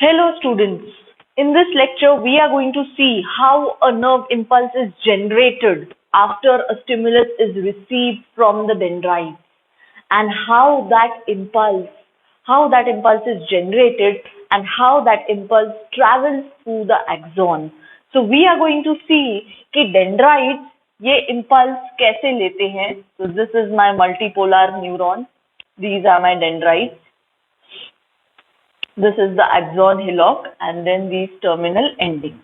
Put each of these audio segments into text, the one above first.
Hello students, in this lecture we are going to see how a nerve impulse is generated after a stimulus is received from the dendrites and how that impulse is generated and how that impulse travels through the axon. So we are going to see कि dendrites ये impulse कैसे लेते हैं. So this is my multipolar neuron. These are my dendrites. This is the axon hillock and then these terminal endings,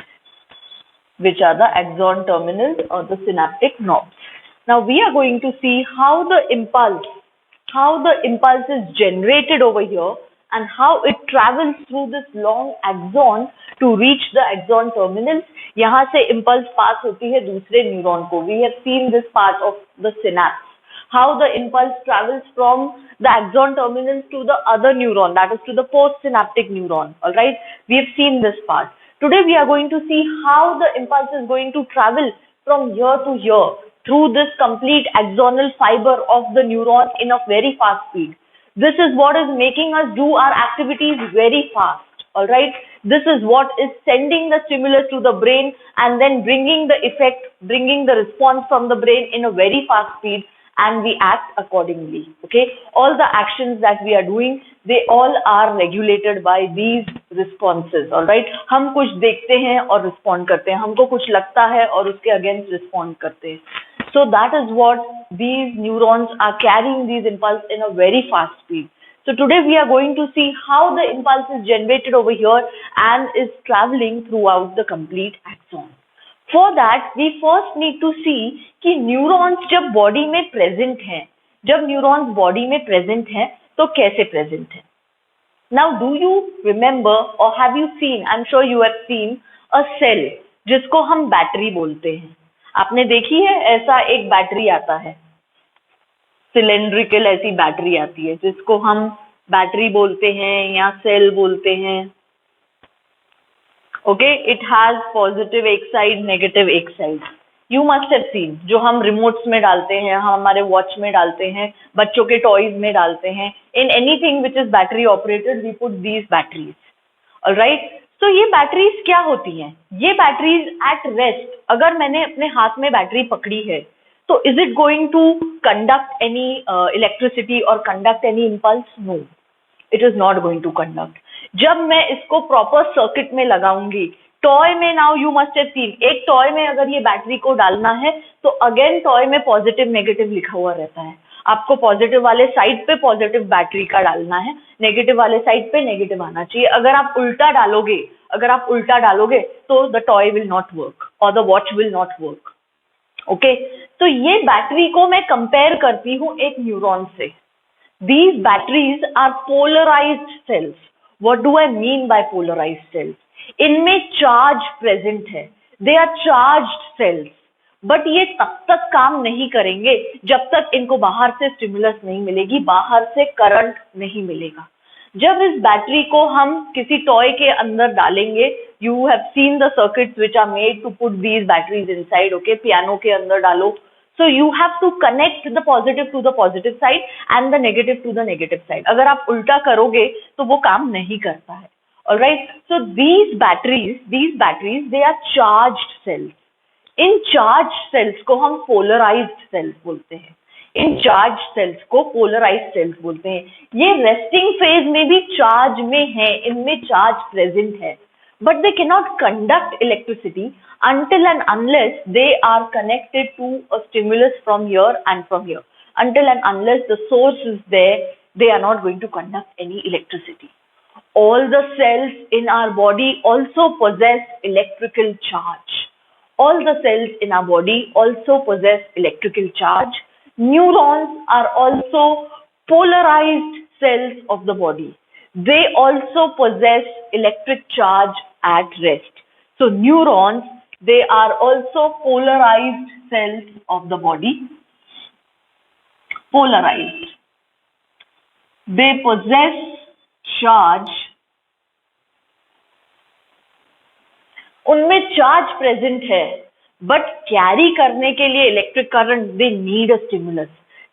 which are the axon terminals or the synaptic knobs. Now we are going to see how the impulse is generated over here and how it travels through this long axon to reach the axon terminals. यहाँ से impulse pass होती है दूसरे neuron को. We have seen this part of the synapse. How the impulse travels from the axon terminals to the other neuron, that is to the postsynaptic neuron. All right, we have seen this part. Today we are going to see how the impulse is going to travel from here to here through this complete axonal fiber of the neuron in a very fast speed. This is what is making us do our activities very fast. All right, this is what is sending the stimulus to the brain and then bringing the effect, bringing the response from the brain in a very fast speed, and we act accordingly. Okay, all the actions that we are doing, they all are regulated by these responses. All right, हम कुछ देखते हैं और respond करते हैं, हमको कुछ लगता है और उसके against respond करते हैं. So that is what these neurons are carrying these impulse in a very fast speed. So today we are going to see how the impulse is generated over here and is traveling throughout the complete axon. For that we first need to see कि neurons जब body में present हैं, जब neurons body में present हैं तो कैसे present हैं. Now do you remember or have you seen, I'm sure you have seen a cell जिसको हम बैटरी बोलते हैं. आपने देखी है ऐसा एक बैटरी आता है, सिलेंड्रिकल ऐसी बैटरी आती है जिसको हम बैटरी बोलते हैं या सेल बोलते हैं. Okay, it has positive एक side, negative एक side. You must have seen, जो हम remotes में डालते हैं, हम हमारे watch में डालते हैं, बच्चों के toys में डालते हैं. In anything which is battery operated, we put these batteries. Alright, so ये batteries क्या होती हैं? ये batteries at rest, अगर मैंने अपने हाथ में बैटरी पकड़ी है, तो is it going to conduct any electricity or conduct any impulse? No, it is not going to conduct. जब मैं इसको प्रॉपर सर्किट में लगाऊंगी, टॉय में, now you must have seen, एक टॉय में अगर ये बैटरी को डालना है तो अगेन टॉय में पॉजिटिव नेगेटिव लिखा हुआ रहता है. आपको पॉजिटिव वाले साइड पे पॉजिटिव बैटरी का डालना है, नेगेटिव वाले साइड पे नेगेटिव आना चाहिए. अगर आप उल्टा डालोगे तो the toy will not work और the watch will not work. Okay, तो ये बैटरी को मैं कंपेयर करती हूँ एक न्यूरॉन से. These batteries are polarized cells. What do I mean by polarized cells? इनमें चार्ज प्रेजेंट है. They are charged cells. But ये तब तक काम नहीं करेंगे जब तक इनको बाहर से स्टिमुलस नहीं मिलेगी, बाहर से करंट नहीं मिलेगा. जब इस बैटरी को हम किसी टॉय के अंदर डालेंगे, you have seen the circuits which are made to put these batteries inside. Okay, piano के अंदर डालो. So you have to connect the positive to the positive side and the negative to the negative side. अगर आप उल्टा करोगे तो वो काम नहीं करता है. Alright, so these batteries, they are charged cells. In charged cells को हम polarized cells बोलते हैं. इन charged cells को polarized cells बोलते हैं. ये resting phase में भी charge में है, इनमें charge present है. But they cannot conduct electricity until and unless they are connected to a stimulus from here and from here. Until and unless the source is there, they are not going to conduct any electricity. All the cells in our body also possess electrical charge. All the cells in our body also possess electrical charge. Neurons are also polarized cells of the body. They also possess electric charge at rest. So neurons, they are also polarized cells of the body. Polarized. They possess charge. उनमें charge present है, but carry करने के लिए electric current they need a stimulus.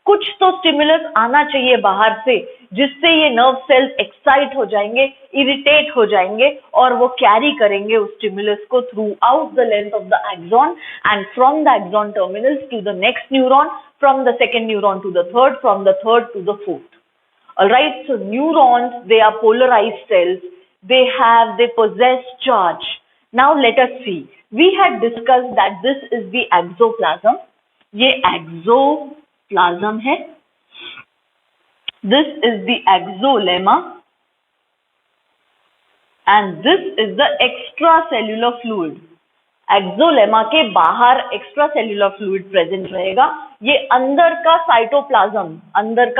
कुछ तो stimulus आना चाहिए बाहर से जिससे ये नर्व सेल्स एक्साइट हो जाएंगे, इरिटेट हो जाएंगे और वो कैरी करेंगे उस स्टिमुलस को throughout the length of the axon and from the axon terminals to the next neuron, from the second neuron to the third, from the third to the fourth. All right, so neurons, they are polarized cells. They possess charge. Now let us see. We had discussed that this is the exoplasm. ये exoplasm है. This is the exolemma. And this is the extracellular fluid. Axolemma के बाहर extra cellular fluid present रहेगा. ये अंदर का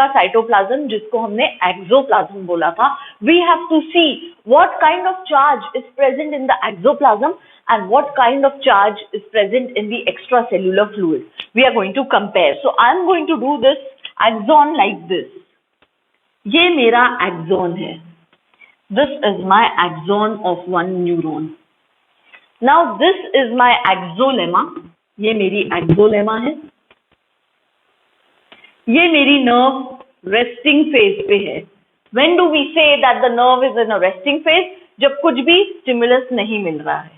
cytoplasm जिसको हमने एक्सोप्लाज्म बोला था. We have to see what kind of charge is present in the axoplasm and what kind of charge is present in the extra cellular fluid. We are going to compare. So I am going to do this axon like this. ये मेरा axon है. This is my axon of one neuron. Now this is my exolemma. ये मेरी axolemma है. ये मेरी nerve resting phase पे है. When do we say that the nerve is in a resting phase? जब कुछ भी स्टिमुलस नहीं मिल रहा है.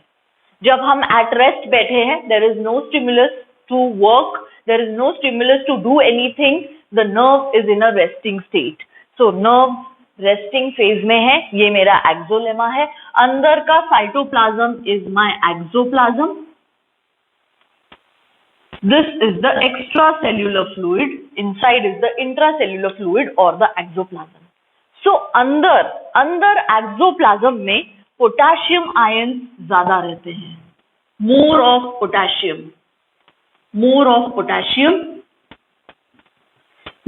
जब हम एट रेस्ट बैठे हैं, there is no stimulus to work, there is no stimulus to do anything. The nerve is in a resting state. So nerve resting phase में है. ये मेरा एक्सोलेमा है. अंदर का cytoplasm is my axoplasm. This is the extra cellular fluid. Inside is the intracellular fluid और the axoplasm. So अंदर axoplasm में पोटेशियम आयन ज्यादा रहते हैं. More of potassium,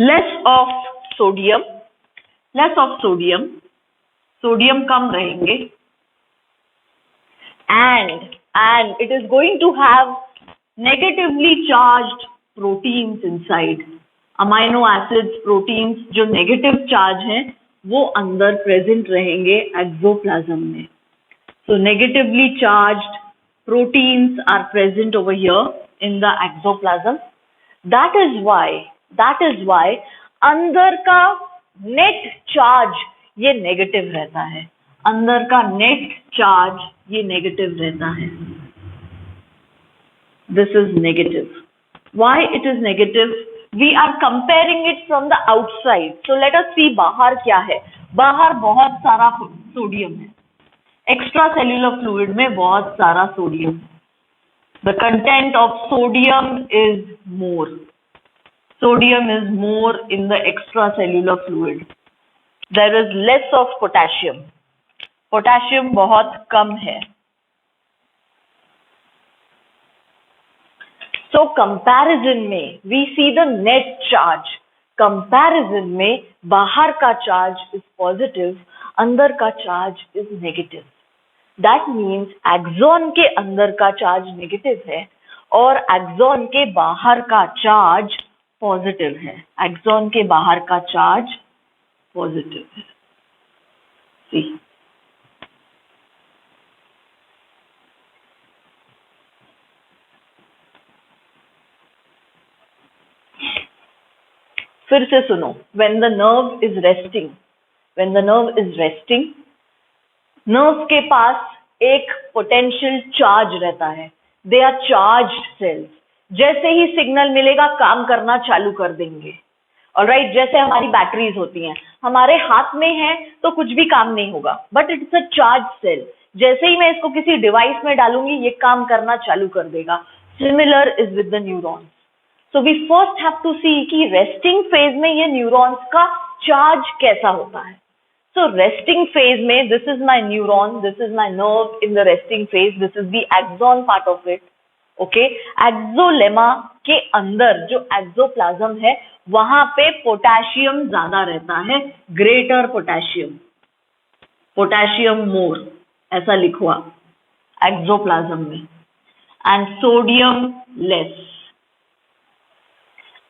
less of sodium कम रहेंगे. and it is going to have negatively charged proteins inside. Amino acids, proteins जो negative charge हैं वो अंदर प्रेजेंट रहेंगे एक्सोप्लाज्म में. So negatively charged proteins are present over here in the exoplasm. That is why अंदर का net charge ये negative रहता है. अंदर का नेट चार्ज ये नेगेटिव रहता है. This is negative. Why it is negative? We are comparing it from the outside. So let us see बाहर क्या है. बाहर बहुत सारा सोडियम है. एक्स्ट्रा सेल्यूलर फ्लूइड में बहुत सारा sodium. The content of sodium is more. Sodium is more in the extracellular fluid. There is less of potassium. Potassium बहुत कम है. So comparison में we see the net charge. Comparison में बाहर का charge is positive, अंदर का charge is negative. That means axon के अंदर का charge negative है और axon के बाहर का charge पॉजिटिव है. एक्सॉन के बाहर का चार्ज पॉजिटिव है. सी फिर से सुनो. when the nerve is resting, nerve के पास एक पोटेंशियल चार्ज रहता है. They are charged cells. जैसे ही सिग्नल मिलेगा काम करना चालू कर देंगे. ऑलराइट, जैसे हमारी बैटरीज होती हैं, हमारे हाथ में है तो कुछ भी काम नहीं होगा, but it's a charge cell. जैसे ही मैं इसको किसी डिवाइस में डालूंगी ये काम करना चालू कर देगा. Similar is with the neurons. So we first have to see कि रेस्टिंग फेज में ये न्यूरॉन्स का चार्ज कैसा होता है. So resting phase में this is my neuron, this is my nerve in the resting phase, this is the axon part of it. Okay, axolemma के अंदर जो एक्सोप्लाज्म है वहां पे पोटेशियम ज्यादा रहता है. ग्रेटर पोटेशियम मोर ऐसा लिखवा एक्सोप्लाज्म में. And sodium less.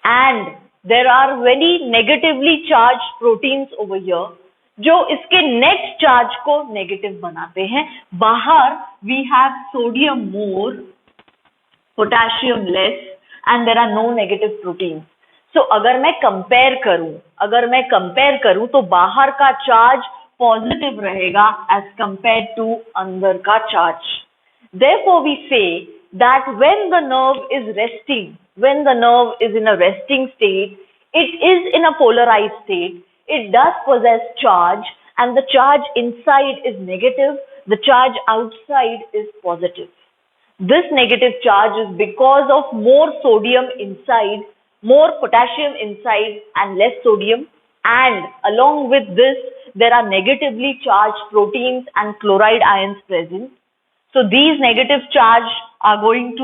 And there are very negatively charge proteins over here जो इसके नेट चार्ज को नेगेटिव बनाते हैं. बाहर we have sodium more, potassium less, and there are no negative proteins. So अगर मैं कंपेयर करूं तो बाहर का चार्ज पॉजिटिव रहेगा एज कंपेयर टू अंदर का charge. Therefore we say that when the nerve is in a resting state, it is in a polarized state, it does possess charge, and the charge inside is negative, the charge outside is positive. This negative charge is because of more sodium inside, more potassium inside, and less sodium. And along with this, there are negatively charged proteins and chloride ions present. So these negatively charged are going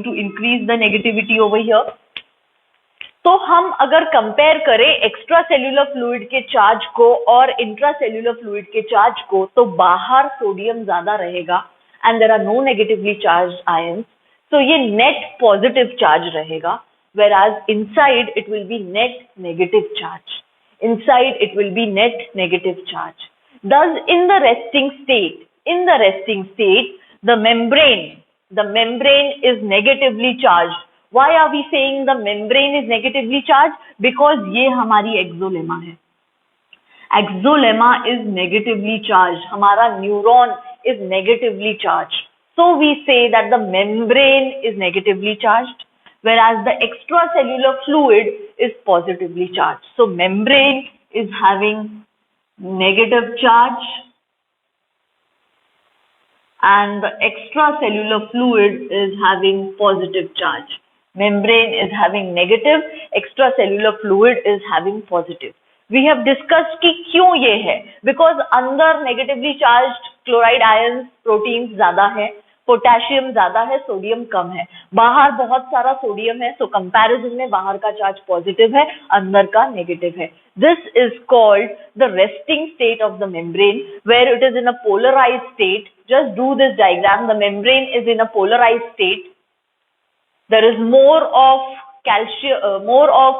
to increase the negativity over here. तो हम अगर compare करें extra cellular fluid के charge को और intra cellular fluid के charge को, तो बाहर सोडियम ज्यादा रहेगा and there are no negatively charged ions, तो ये नेट पॉजिटिव चार्ज रहेगा, whereas inside it will be net negative charge. Thus in the resting state, the membrane is negatively charged. Why are we saying the membrane is negatively charged? Because ये हमारी axolemma है. Exolemma is negatively charged. हमारा neuron is negatively charged. So we say that the membrane is negatively charged, whereas the extracellular fluid is positively charged. So membrane is having negative charge and the extracellular fluid is having positive charge. Membrane is having negative, extracellular fluid is having positive. We have discussed कि क्यों ये है, because अंदर negatively charged chloride ions, proteins ज्यादा है, potassium ज्यादा है, sodium कम है. बाहर बहुत सारा सोडियम है, so comparison में बाहर का चार्ज पॉजिटिव है, अंदर का नेगेटिव है. This is called the resting state of the membrane, where it is in a polarized state. Just do this diagram. The membrane is in a polarized state. There is more of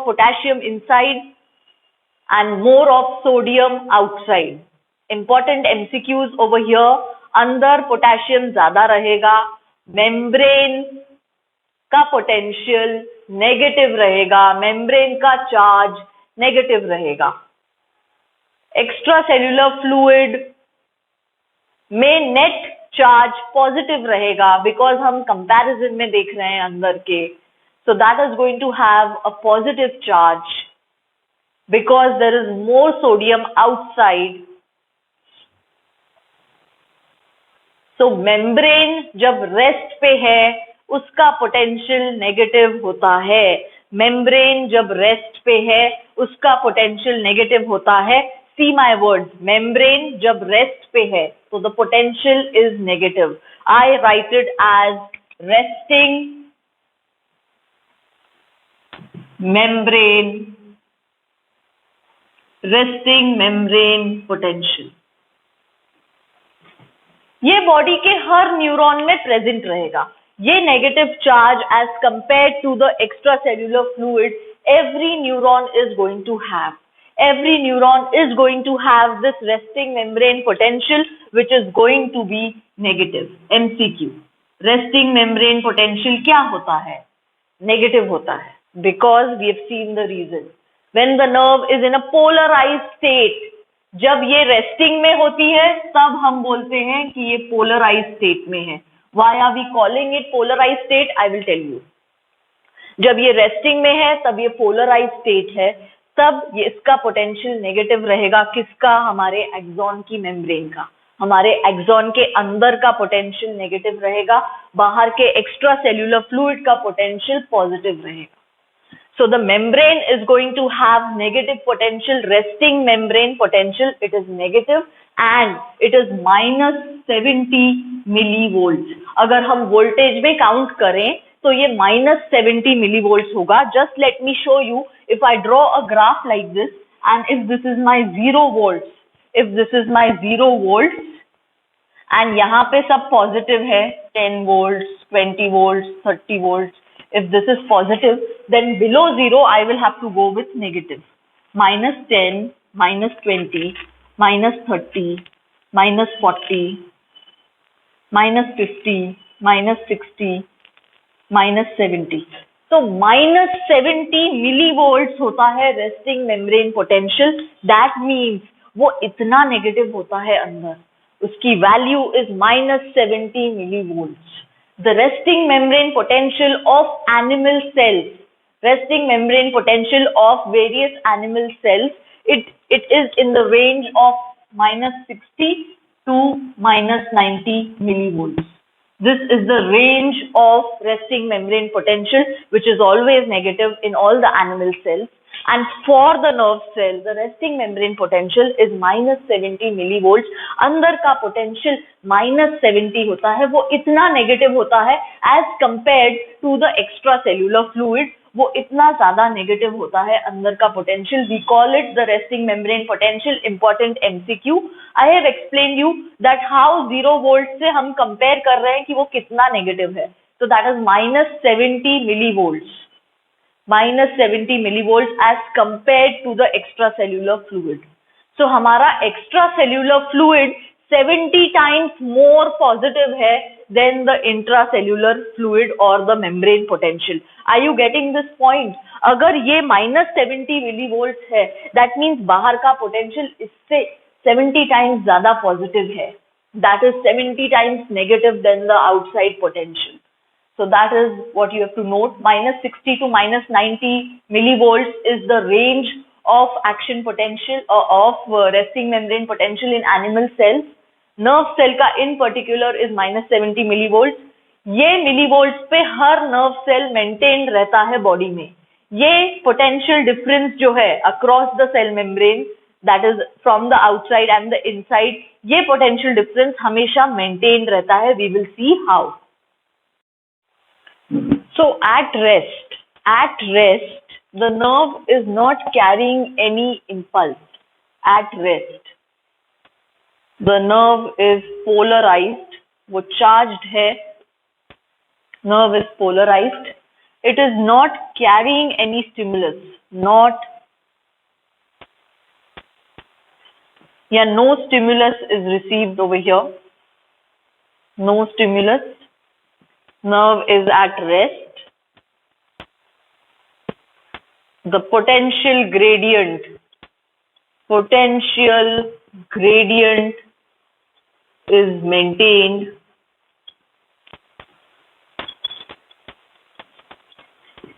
potassium inside and more of sodium outside. Important MCQs over here. अंदर potassium ज्यादा रहेगा, membrane का potential negative रहेगा, membrane का charge negative रहेगा. Extra cellular fluid में net charge positive रहेगा, because हम कंपैरिजन में देख रहे हैं अंदर के. So that is going to have a positive charge because there is more sodium outside. तो मेम्ब्रेन जब रेस्ट पे है उसका पोटेंशियल नेगेटिव होता है. मेम्ब्रेन जब रेस्ट पे है उसका पोटेंशियल नेगेटिव होता है. सी माय वर्ड्स, मेम्ब्रेन जब रेस्ट पे है तो the potential is negative. I write it as resting membrane potential. ये बॉडी के हर न्यूरॉन में प्रेजेंट रहेगा. ये negative charge as compare to the extra cellular fluid every neuron is going to have. Every neuron is going to have this resting membrane potential which is going to be negative. MCQ. Resting membrane potential क्या होता है? Negative होता है. Because we have seen the reason. When the nerve is in a polarized state, जब ये resting में होती है तब हम बोलते हैं कि ये पोलराइज स्टेट में है. Why are we calling it polarized state? I will tell you. जब ये रेस्टिंग में है तब ये पोलराइज स्टेट है, तब ये इसका पोटेंशियल नेगेटिव रहेगा. किसका? हमारे एक्सॉन की मेम्ब्रेन का. हमारे एक्सॉन के अंदर का पोटेंशियल नेगेटिव रहेगा, बाहर के एक्स्ट्रा सेल्यूलर फ्लूइड का पोटेंशियल पॉजिटिव रहेगा. So the membrane is going to have negative potential. Resting membrane potential, it is negative and it is minus 70 millivolts. अगर हम वोल्टेज में काउंट करें तो ये minus 70 millivolts होगा. Just let me show you. If I draw a graph like this and if this is my 0 volts, and यहाँ पे सब पॉजिटिव है, 10 volts, 20 volts, 30 volts. If this is positive, then below 0, I will have to go with negative. Minus 10, minus 20, minus 30, minus 40, minus 50, minus 60, minus 70. तो -70 मिलीवोल्ट्स होता है resting membrane potential. That means वो इतना negative होता है अंदर, उसकी value is -70 millivolts. The resting membrane potential of animal cells, resting membrane potential of various animal cells, it is in the range of -60 to -90 millivolts. This is the range of resting membrane potential, which is always negative in all the animal cells. And for the nerve cell, the resting membrane potential is -70 millivolts. अंदर का potential -70 होता है, वो इतना negative होता है as compared to the extracellular fluid. वो इतना ज्यादा नेगेटिव होता है अंदर का potential. We call it the resting membrane potential. Important MCQ. I have explain you that how 0 volt से हम कंपेयर कर रहे हैं कि वो कितना नेगेटिव है. तो that is -70 millivolts. -70 millivolts as compared to the extracellular fluid. So हमारा extracellular fluid 70 times more positive है than the intracellular fluid or the membrane potential. Are you getting this point? अगर ये -70 millivolts है, that means बाहर का potential इससे 70 times ज़्यादा positive है. That is 70 times negative than the outside potential. So that is what you have to note. -60 to -90 millivolts is the range of action potential of resting membrane potential in animal cells. Nerve cell का in particular is -70 millivolts. ये millivolts पे हर nerve cell maintained रहता है body में. ये potential difference जो है across the cell membrane, that is from the outside and the inside, ये potential difference हमेशा maintained रहता है. We will see how. So at rest, the nerve is not carrying any impulse. At rest, the nerve is polarized. वो charged है. Nerve is polarized. It is not carrying any stimulus. No stimulus is received over here. No stimulus. Nerve is at rest. The potential gradient is maintained.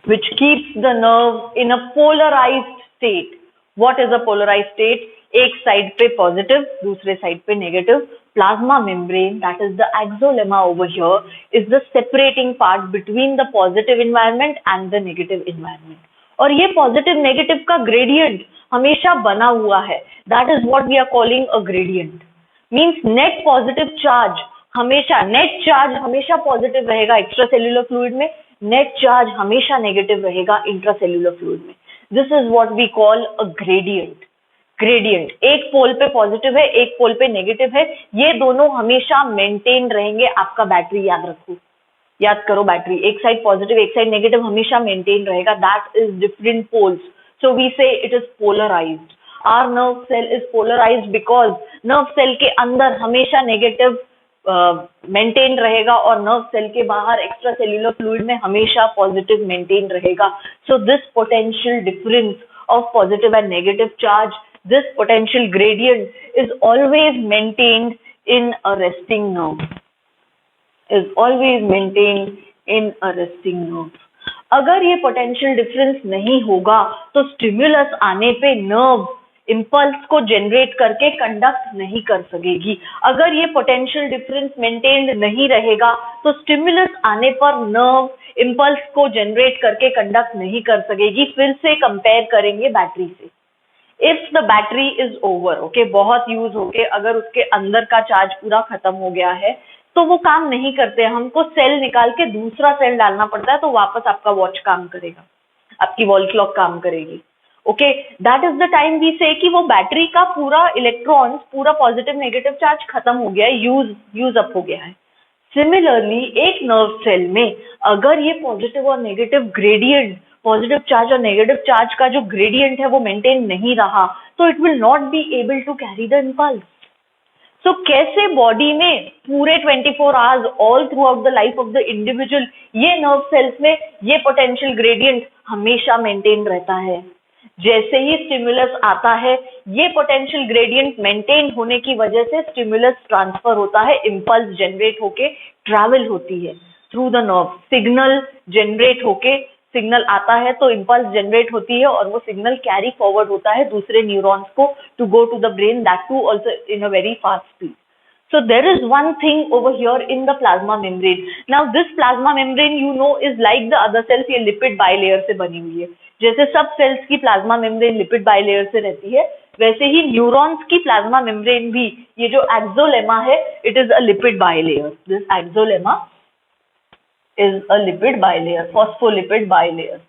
Which keeps the nerve in a polarized state. What is a polarized state? एक side पे positive, दूसरे side पे negative. Plasma membrane, that is the axolemma over here, is the separating part between the positive environment and the negative environment. और ये positive negative का gradient हमेशा बना हुआ है. That is what we are calling a gradient. Means net positive charge हमेशा positive रहेगा extracellular fluid में, net charge हमेशा negative रहेगा intracellular fluid में. This is what we call a gradient. एक पोल पे पॉजिटिव है, एक पोल पे नेगेटिव है, ये दोनों हमेशा मेंटेन रहेंगे. आपका बैटरी याद करो बैटरी, एक साइड पॉजिटिव एक साइड नेगेटिव हमेशा मेंटेन रहेगा. That is different poles. So we say it is polarized. Our nerve cell is polarized because nerve cell के अंदर हमेशा नेगेटिव मेंटेन रहेगा और नर्व सेल के बाहर एक्स्ट्रा सेल्यूलर फ्लूइड में हमेशा पॉजिटिव मेंटेन रहेगा. So this potential difference of positive and negative charge, this potential gradient is always maintained in a resting nerve. अगर ये potential difference नहीं होगा तो stimulus आने पे nerve impulse को generate करके conduct नहीं कर सकेगी. अगर ये potential difference maintained नहीं रहेगा तो stimulus आने पर nerve impulse को generate करके conduct नहीं कर सकेगी. फिर से compare करेंगे बैटरी से. If the battery is over, okay, बहुत यूज होके अगर उसके अंदर का चार्ज पूरा खत्म हो गया है तो वो काम नहीं करते. हमको सेल निकाल के दूसरा सेल डालना पड़ता है तो वापस आपका वॉच काम करेगा, आपकी वॉल क्लॉक काम करेगी. Okay, that is the time we say कि वो बैटरी का पूरा इलेक्ट्रॉन्स, पूरा पॉजिटिव नेगेटिव चार्ज खत्म हो गया है, यूज अप हो गया है. सिमिलरली एक नर्व सेल में अगर ये पॉजिटिव और नेगेटिव ग्रेडियंट, पॉजिटिव चार्ज और नेगेटिव चार्ज का जो ग्रेडियंट है वो मेंटेन नहीं रहा तो it will not be able to carry the impulse. So कैसे बॉडी में पूरे 24 hours all throughout the life of the individual ये नर्व सेल्स में ये पोटेंशियल ग्रेडियंट हमेशा मेंटेन रहता है। जैसे ही स्टिमुलस आता है ये पोटेंशियल ग्रेडियंट मेंटेन होने की वजह से स्टिमुलस ट्रांसफर होता है, इंपल्स जनरेट होके ट्रैवल होती है through the nerve, signal generate होके सिग्नल आता है तो इंपल्स जनरेट होती है और वो सिग्नल कैरी फॉरवर्ड होता है दूसरे न्यूरॉन्स को to go to the brain, that too also in a very fast speed. So there is one thing over here in the plasma membrane. Now this plasma membrane you know is like the other cells, ये lipid bilayer से बनी हुई है। जैसे सब sales की plasma membrane lipid bilayer से रहती है, वैसे ही न्यूरॉन्स की प्लाज्मा मेम्ब्रेन भी, ये जो एक्सोलेमा है, it is a lipid bilayer. This axolemma is a lipid bilayer, phospholipid bilayer,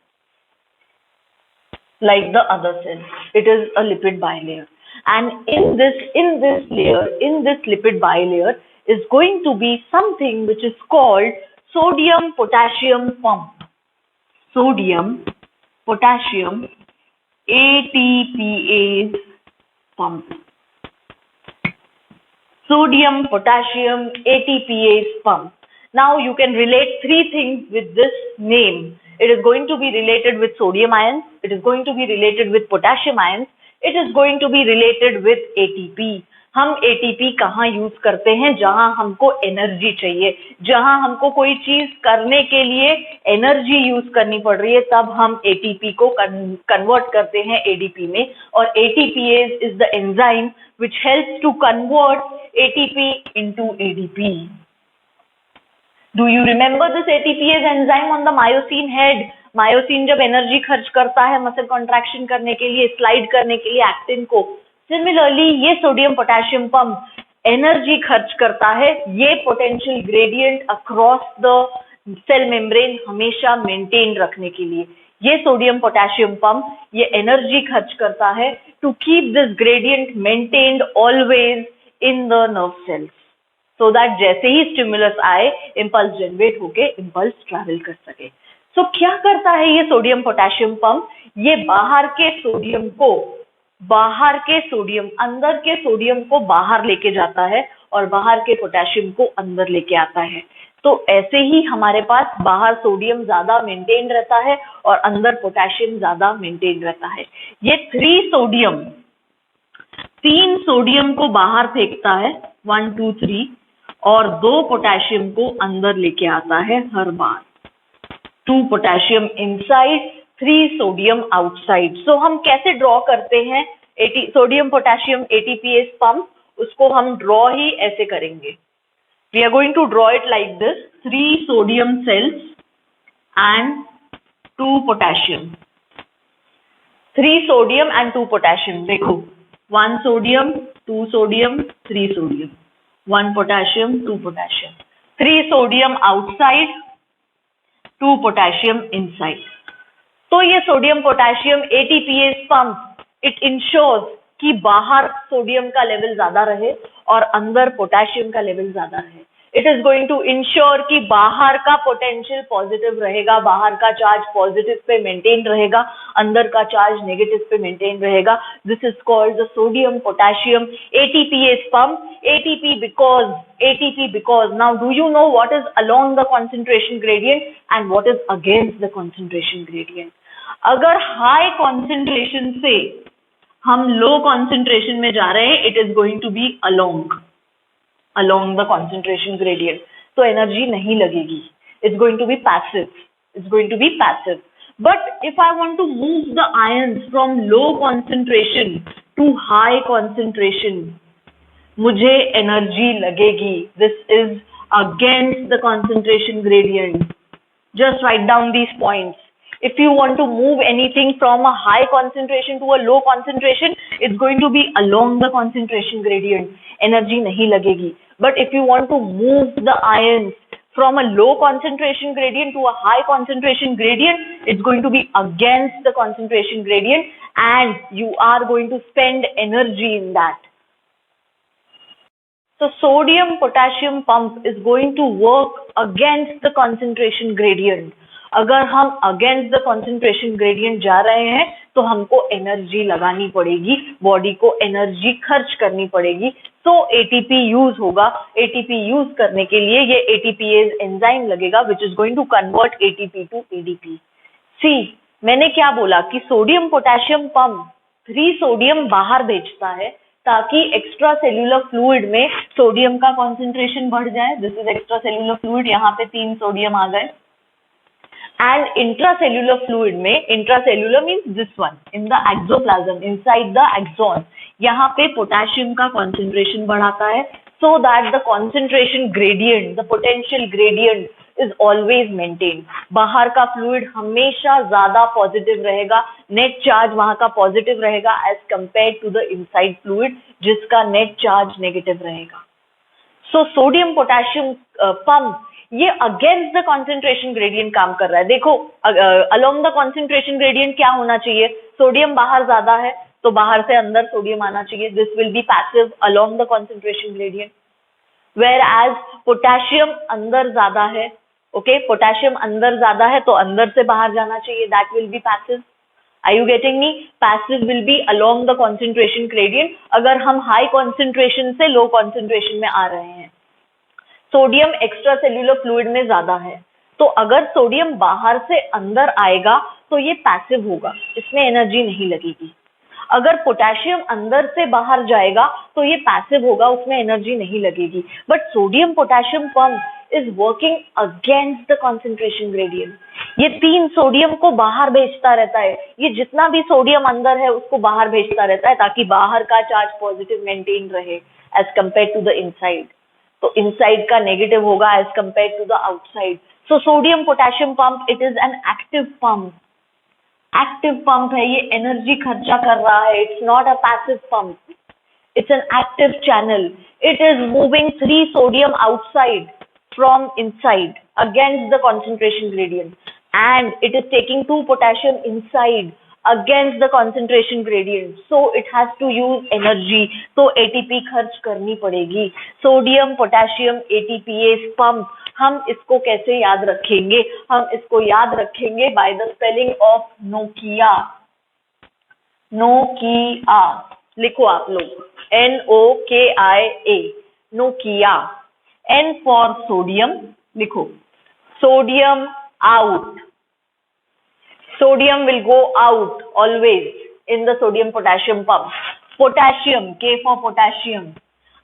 like the other cells. It is a lipid bilayer. And in this layer, in this lipid bilayer is going to be something which is called sodium potassium pump. Sodium potassium ATPase pump. Sodium potassium ATPase pump. Now you can relate three things with this name. It is going to be related with sodium ions, it is going to be related with potassium ions, it is going to be related with ATP. हम ATP कहाँ use करते हैं? जहां हमको energy चाहिए, जहां हमको कोई चीज करने के लिए एनर्जी यूज करनी पड़ रही है, तब हम ATP को कन्वर्ट करते हैं ADP में, और ATPase is the enzyme which helps to convert ATP into ADP. Do you remember this ATPase enzyme on the myosin head? Myosin जब एनर्जी खर्च करता है मसल कॉन्ट्रैक्शन करने के लिए, स्लाइड करने के लिए एक्टिन को, सिमिलरली ये सोडियम पोटेशियम पंप एनर्जी खर्च करता है, ये potential gradient across the cell membrane हमेशा मेंटेन रखने के लिए। ये सोडियम पोटेशियम पंप ये एनर्जी खर्च करता है to keep this gradient maintained always in the nerve cells, so that जैसे ही स्टिमुलस आए इंपल्स जनरेट होके इंपल्स ट्रैवल कर सके। सो क्या करता है ये सोडियम पोटेशियम पंप? ये बाहर के सोडियम अंदर के सोडियम को बाहर लेके जाता है और बाहर के पोटेशियम को अंदर लेके आता है। तो ऐसे ही हमारे पास बाहर सोडियम ज्यादा मेंटेन रहता है और अंदर पोटेशियम ज्यादा मेंटेन रहता है। ये तीन सोडियम को बाहर फेंकता है, 1 2 3, और 2 पोटेशियम को अंदर लेके आता है हर बार। 2 पोटेशियम इनसाइड, 3 सोडियम आउटसाइड। सो हम कैसे ड्रॉ करते हैं सोडियम पोटेशियम ATPase पंप? उसको हम ड्रॉ ही ऐसे करेंगे। We are going to draw it like this, 3 sodium cells and 2 potassium, 3 sodium and 2 potassium. देखो 1 sodium, 2 sodium, 3 sodium, 1 potassium, 2 potassium, 3 sodium outside, 2 potassium inside. तो ये sodium potassium ATPase pump it ensures कि बाहर sodium का level ज्यादा रहे और अंदर पोटेशियम का लेवल ज्यादा रहे। It is going to ensure कि बाहर का पोटेंशियल पॉजिटिव रहेगा, बाहर का चार्ज पॉजिटिव पे मेंटेन रहेगा, अंदर का चार्ज नेगेटिव पे मेंटेन रहेगा। This is called the sodium potassium ATPase pump. ATP because now do you know what is along the concentration gradient and what is against the concentration gradient? अगर high concentration से हम low concentration में जा रहे हैं, it is going to be along the concentration gradient, तो energy नहीं लगेगी, it's going to be passive. But if I want to move the ions from low concentration to high concentration, मुझे energy लगेगी। This is against the concentration gradient. Just write down these points. If you want to move anything from a high concentration to a low concentration, it's going to be along the concentration gradient. Energy नहीं लगेगी. But if you want to move the ions from a low concentration gradient to a high concentration gradient, it's going to be against the concentration gradient, and you are going to spend energy in that. So sodium potassium pump is going to work against the concentration gradient. अगर हम against the concentration gradient जा रहे हैं तो हमको energy लगानी पड़ेगी, body को एनर्जी खर्च करनी पड़ेगी, तो एटीपी यूज होगा। एटीपी यूज करने के लिए ये एटीपीएज एंजाइम लगेगा which is going to convert ATP to ADP. See, मैंने क्या बोला कि सोडियम पोटेशियम पंप 3 सोडियम बाहर भेजता है ताकि एक्स्ट्रा सेल्यूलर फ्लूइड में सोडियम का कॉन्सेंट्रेशन बढ़ जाए। This is extra cellular fluid, यहाँ पे 3 सोडियम आ गए। एंड इंट्रासेल्यूलर फ्लूइड में, intracellular means this one in the axoplasm, inside the axon, यहाँ पे पोटेशियम का कॉन्सेंट्रेशन बढ़ाता है so that the concentration gradient, the potential gradient is always maintained। बाहर का फ्लूइड हमेशा ज्यादा पॉजिटिव रहेगा, नेट चार्ज वहां का पॉजिटिव रहेगा as compare to the inside fluid जिसका नेट चार्ज नेगेटिव रहेगा। सो सोडियम पोटेशियम पंप ये अगेंस्ट द कॉन्सेंट्रेशन ग्रेडियंट काम कर रहा है। देखो अलोंग द कॉन्सेंट्रेशन ग्रेडियंट क्या होना चाहिए, सोडियम बाहर ज्यादा है तो बाहर से अंदर सोडियम आना चाहिए, this will be passive along the concentration gradient. Whereas potassium अंदर ज्यादा है, ओके, पोटेशियम अंदर ज्यादा है तो अंदर से बाहर जाना चाहिए, that will be passive. Are you getting me? Passive will be along the concentration gradient अगर हम हाई कॉन्सेंट्रेशन से लो कॉन्सेंट्रेशन में आ रहे हैं। सोडियम एक्स्ट्रा सेल्यूलर फ्लूइड में ज्यादा है तो अगर सोडियम बाहर से अंदर आएगा तो ये पैसिव होगा, इसमें एनर्जी नहीं लगेगी। अगर पोटेशियम अंदर से बाहर जाएगा तो ये पैसिव होगा, उसमें एनर्जी नहीं लगेगी। But sodium potassium pump is working against the concentration gradient. ये 3 सोडियम को बाहर भेजता रहता है, ये जितना भी सोडियम अंदर है उसको बाहर भेजता रहता है ताकि बाहर का चार्ज पॉजिटिव मेंटेन रहे as compare to the inside, तो इनसाइड का नेगेटिव होगा as compare to the outside. So sodium potassium pump it is an active pump, active pump है, ये एनर्जी खर्चा कर रहा है, it's not a passive pump, it's an active channel. It is moving 3 sodium outside from inside against the concentration gradient and it is taking 2 potassium inside against the concentration gradient, so it has to use energy, तो ATP खर्च करनी पड़ेगी। Sodium potassium ATPase pump, हम इसको कैसे याद रखेंगे, हम इसको याद रखेंगे by the spelling of Nokia, Nokia, लिखो आप लोग NOKIA, Nokia. N for sodium, लिखो sodium out, sodium will go out always in the sodium potassium pump। Potassium, K for potassium,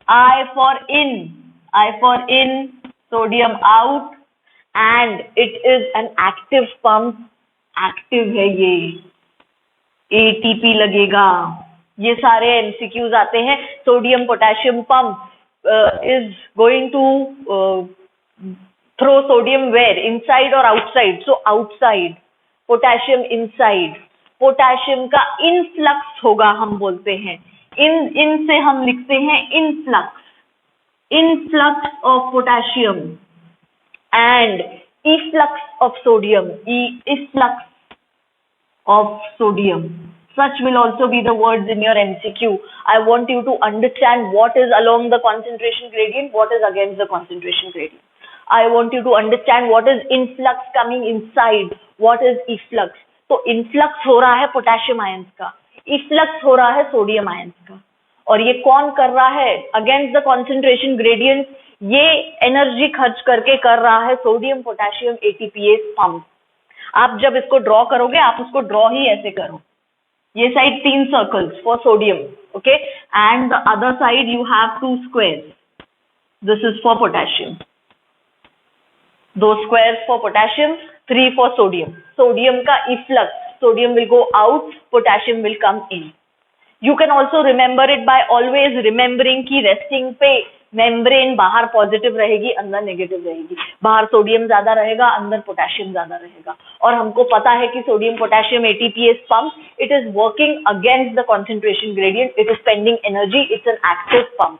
I for in, sodium out and it is an active pump, active है ये, ATP लगेगा। ये सारे MCQs आते हैं। Sodium potassium pump is going to throw sodium where, inside or outside? So outside, potassium inside, potassium का influx होगा, हम बोलते हैं इन से हम लिखते हैं influx of potassium and efflux of sodium, efflux of sodium. Such will also be the words in your MCQ. I want you to understand what is along the concentration gradient, what is against the concentration gradient. I want you to understand what is influx coming inside, what is efflux. तो influx हो रहा है potassium ions का, efflux हो रहा है sodium ions का, और ये कौन कर रहा है अगेंस्ट द concentration gradient? ये एनर्जी खर्च करके कर रहा है सोडियम पोटेशियम ATPase पंप। आप जब इसको ड्रॉ करोगे आप उसको ड्रॉ ही ऐसे करो, ये side 3 circles for sodium, okay, and the other side you have 2 squares, this is for potassium, 2 squares for potassium, 3 for sodium. Sodium का efflux, sodium will go out, potassium will come in. You can also remember it by always remembering की resting पे membrane बाहर positive रहेगी, अंदर negative रहेगी, बाहर sodium ज्यादा रहेगा, अंदर पोटेशियम ज्यादा रहेगा। और हमको पता है कि sodium potassium ATPase pump, it is working against the concentration gradient, it is spending energy, it's an active pump.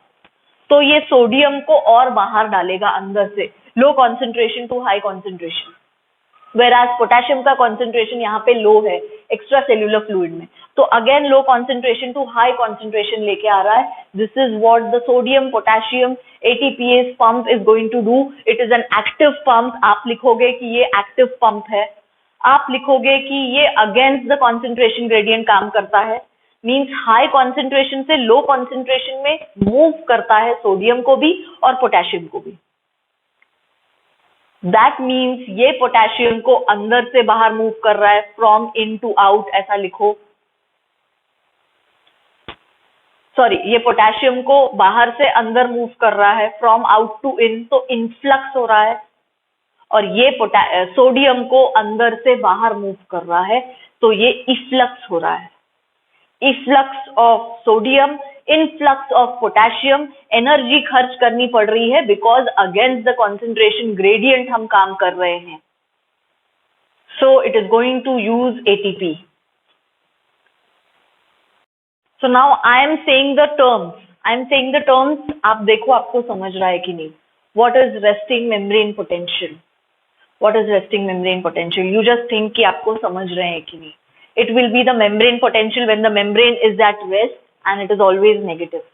तो ये सोडियम को और बाहर डालेगा अंदर से, low concentration to high concentration. whereas potassium का कॉन्सेंट्रेशन यहाँ पे लो है एक्स्ट्रा सेल्यूलर फ्लूइड में, तो again low concentration to high concentration लेके आ रहा है. This is what the sodium potassium ATPase pump is going to do. It is an active pump. आप लिखोगे कि ये एक्टिव पंप है, आप लिखोगे कि ये अगेंस्ट द कॉन्सेंट्रेशन ग्रेडियंट काम करता है, मीन्स हाई कॉन्सेंट्रेशन से लो कॉन्सेंट्रेशन में मूव करता है सोडियम को भी और पोटेशियम को भी. दैट मीन्स ये पोटेशियम को अंदर से बाहर मूव कर रहा है, फ्रॉम इन टू आउट, ऐसा लिखो. सॉरी, ये पोटेशियम को बाहर से अंदर मूव कर रहा है, फ्रॉम आउट टू इन, तो इनफ्लक्स हो रहा है. और ये सोडियम को अंदर से बाहर मूव कर रहा है, तो ये इफ्लक्स हो रहा है. Efflux of sodium, influx of potassium. Energy खर्च करनी पड़ रही है because against the concentration gradient हम काम कर रहे हैं. So it is going to use ATP. So now I am saying the terms. आप देखो आपको समझ रहा है कि नहीं. What is resting membrane potential? What is resting membrane potential? You just think कि आपको समझ रहे हैं कि नहीं. It will be the membrane potential when the membrane is at rest and it is always negative.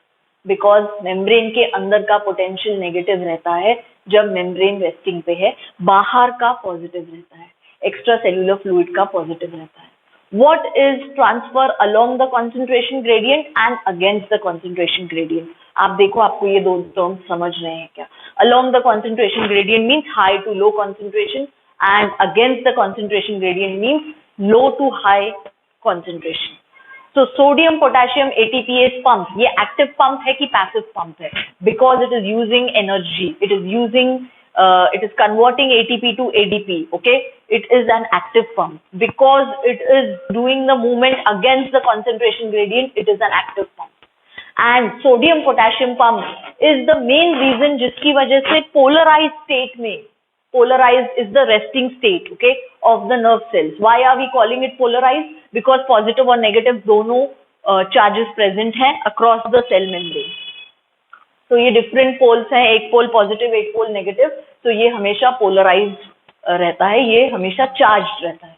Because membrane के अंदर का potential negative रहता है जब membrane resting पे है, बाहर का positive रहता है, extracellular fluid का positive रहता है. What is transfer along the concentration gradient and against the concentration gradient? आप देखो आपको ये दो terms समझ रहे हैं क्या? Along the concentration gradient means high to low concentration and against the concentration gradient means low to high concentration. So sodium potassium ATPase pump, ये active pump है कि passive pump है? Because it is using energy, it is converting ATP to ADP. Okay, it is an active pump because it is doing the movement against the concentration gradient. It is an active pump. And sodium potassium pump is the main reason जिसकी वजह से polarized state में, polarized is the resting state, okay, of the nerve cells. Why are we calling it polarized? Because positive और negative दोनों charges present हैं across the cell membrane. तो ये different poles हैं, एक पोल पॉजिटिव एक पोल नेगेटिव, तो ये हमेशा पोलराइज्ड रहता है, ये हमेशा चार्ज्ड रहता है.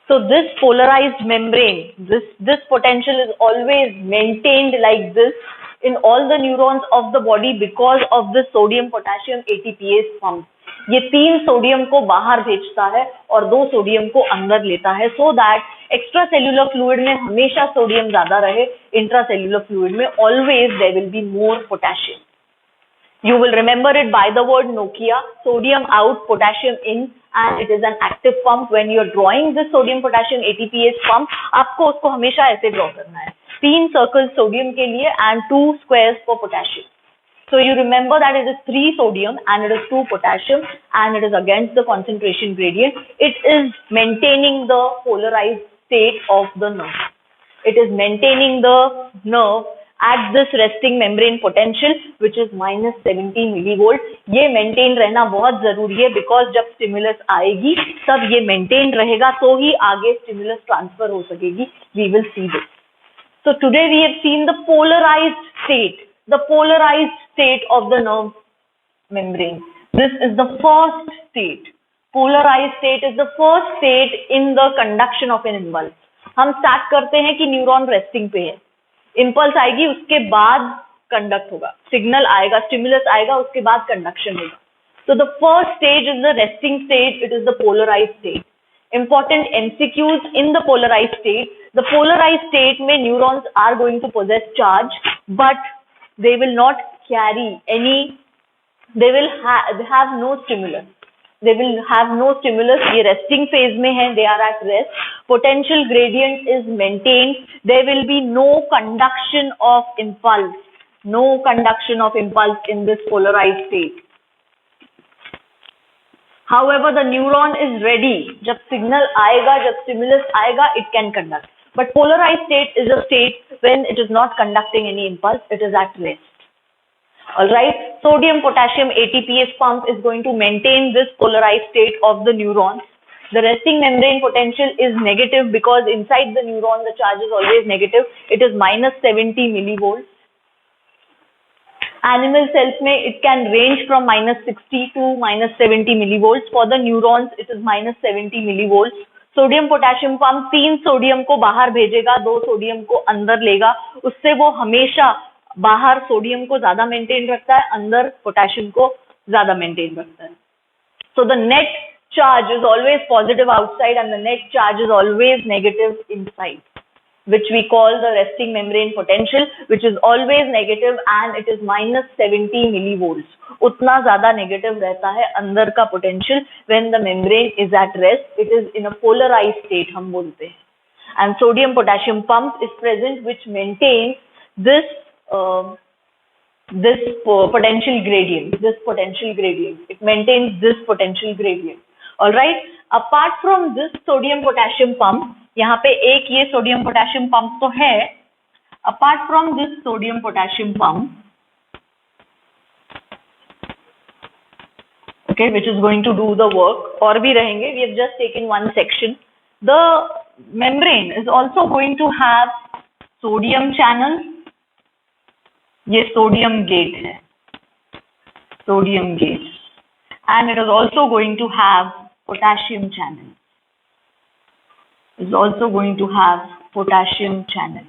So this polarized membrane, this potential is always maintained like this in all the neurons of the body because of the sodium potassium ATPase pump. ये 3 सोडियम को बाहर भेजता है और 2 सोडियम को अंदर लेता है, so that extracellular fluid में हमेशा सोडियम ज्यादा रहे, intracellular fluid में always there will be more potassium. You will remember it by the word Nokia, sodium out, potassium in, and it is an active pump. When you are drawing this sodium potassium ATPase pump, आपको उसको हमेशा ऐसे draw करना है, 3 circles sodium के लिए and 2 squares for potassium. So you remember that it is 3 sodium and it is 2 potassium and it is against the concentration gradient. It is maintaining the polarized state of the nerve. It is maintaining the nerve at this resting membrane potential which is minus 70 millivolt. ये maintain रहना बहुत जरूरी है because जब stimulus आएगी तब ये maintain रहेगा तो ही आगे stimulus transfer हो सकेगी. We will see this. So today we have seen the polarized state of the nerve membrane. This is the first state. Polarized state is the first state in the conduction of an impulse. हम start करते हैं कि neuron resting पे है, impulse आएगी उसके बाद conduct होगा, सिग्नल आएगा, स्टिमुलस आएगा, उसके बाद कंडक्शन होगा. So the first stage is the resting state. It is the polarized state. Important MCQs in the polarized state. The polarized state में neurons are going to possess charge, but they will not carry any. They will have no stimulus. They will have no stimulus. ये resting phase में है. They are at rest. Potential gradient is maintained. There will be no conduction of impulse. No conduction of impulse in this polarized state. However, the neuron is ready. जब signal आएगा, जब stimulus आएगा, it can conduct. But polarized state is a state when it is not conducting any impulse. It is at rest. Alright, sodium potassium ATPase pump is going to maintain this polarized state of the neuron. The resting membrane potential is negative because inside the neuron the charge is always negative. It is minus 70 millivolts. Animal cells में it can range from -60 to -70 millivolts. For the neurons it is -70 millivolts. Sodium potassium pump 3 sodium को बाहर भेजेगा, 2 sodium को अंदर लेगा, उससे वो हमेशा बाहर सोडियम को ज्यादा मेंटेन रखता है, अंदर पोटेशियम को ज्यादा मेंटेन रखता है. So the net charge is always positive outside and the net charge is always negative inside, which we call the resting membrane potential, which is always negative and it is -70 millivolts. उतना ज्यादा negative रहता है अंदर का potential when the membrane is at rest. It is in a polarized state हम बोलते हैं. And sodium potassium pump is present, which maintains this potential gradient. It maintains this potential gradient. All right. Apart from this sodium potassium pump, यहाँ पे एक ये sodium potassium pump तो है. Apart from this sodium potassium pump, okay, which is going to do the work, और भी रहेंगे. We have just taken one section. The membrane is also going to have sodium channel. ये sodium gate है, sodium gate, and it is also going to have potassium channel. Is also going to have potassium channel.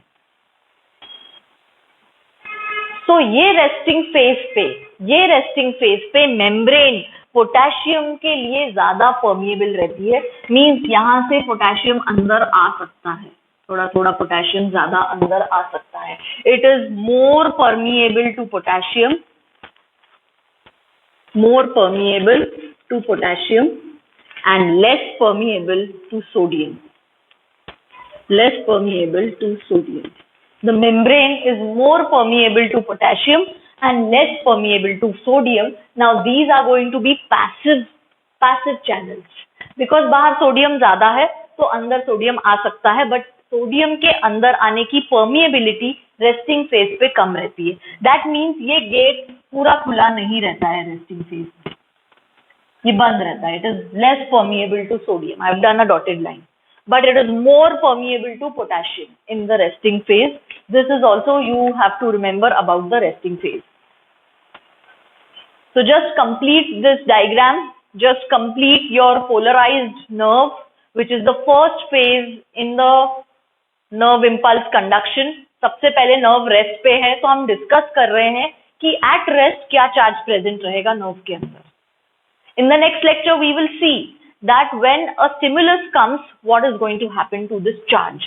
So ये resting phase पे membrane potassium के लिए ज्यादा permeable रहती है. Means यहाँ से पोटेशियम अंदर आ सकता है, थोड़ा थोड़ा पोटेशियम ज्यादा अंदर आ सकता है. It is more permeable to potassium, and less permeable to sodium. The membrane is more permeable to potassium and less permeable to sodium. Now these are going to be passive channels, because बाहर sodium ज्यादा है तो अंदर sodium आ सकता है, but sodium के अंदर आने की permeability रेस्टिंग फेज पे कम रहती है. दैट मीन्स ये गेट पूरा खुला नहीं रहता है रेस्टिंग फेज में, ये बंद रहता है. It is less permeable to sodium. I have done a dotted line. But it is more permeable to potassium in the resting phase. This is also, you have to remember about the resting phase. So just complete this diagram. Just complete your polarized nerve, which is the first phase in the nerve impulse conduction. सबसे पहले nerve rest पे है, तो हम discuss कर रहे हैं कि at rest क्या charge present रहेगा nerve के अंदर. In the next lecture, we will see that when a stimulus comes, what is going to happen to this charge.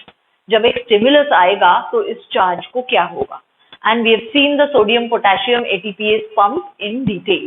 जब एक stimulus आएगा तो इस charge को क्या होगा. And we have seen the sodium potassium ATPase pump in detail.